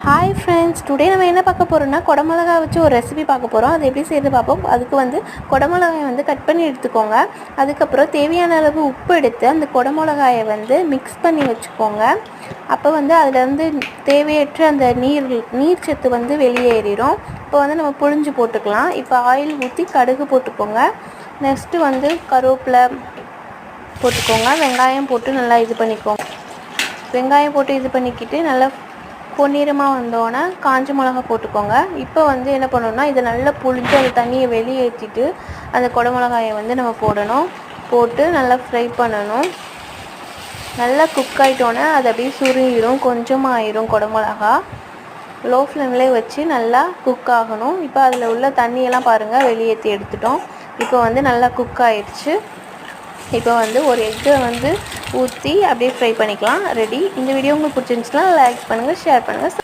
Hi friends, today நம்ம என்ன பார்க்க போகிறோம்னா குடமிளகாய் வச்சு ஒரு ரெசிபி பார்க்க போகிறோம். அது எப்படி செய்து பார்ப்போம். அதுக்கு வந்து குடமிளகாயை வந்து கட் பண்ணி எடுத்துக்கோங்க. அதுக்கப்புறம் தேவையான அளவு உப்பு எடுத்து அந்த குடமிளகாயை வந்து மிக்ஸ் பண்ணி வச்சுக்கோங்க. அப்போ வந்து அதில் தேவையற்ற அந்த நீர் சத்து வந்து வெளியேறிடும். இப்போ வந்து நம்ம புழிஞ்சு போட்டுக்கலாம். இப்போ ஆயில் ஊற்றி கடுகு போட்டுக்கோங்க. நெக்ஸ்ட்டு வந்து கருவேப்பிலை போட்டுக்கோங்க. வெங்காயம் போட்டு நல்லா இது பண்ணிக்கோங்க. வெங்காயம் போட்டு இது பண்ணிக்கிட்டு நல்லா பொன்னிறமாக வந்தோடனே காஞ்ச மிளகா போட்டுக்கோங்க. இப்போ வந்து என்ன பண்ணணும்னா இதை நல்லா புழிஞ்சு அந்த தண்ணியை வெளியேற்றிட்டு அந்த குடமிளகாயை வந்து நம்ம போட்டு நல்லா ஃப்ரை பண்ணணும். நல்லா குக் ஆகிட்டோன்னே அது அப்படியே சுருங்கிடும், கொஞ்சமாக ஆயிரும். குடமிளகா லோ ஃப்ளேம்லேயே வச்சு நல்லா குக் ஆகணும். இப்போ அதில் உள்ள தண்ணியெல்லாம் பாருங்கள், வெளியேற்றி எடுத்துட்டோம். இப்போ வந்து நல்லா குக் ஆயிடுச்சு. இப்போ வந்து ஒரு எக்கை வந்து ஊற்றி அப்படியே ஃப்ரை பண்ணிக்கலாம். ரெடி. இந்த வீடியோ உங்களுக்கு பிடிச்சிருந்துச்சுன்னா லைக் பண்ணுங்கள், ஷேர் பண்ணுங்கள்.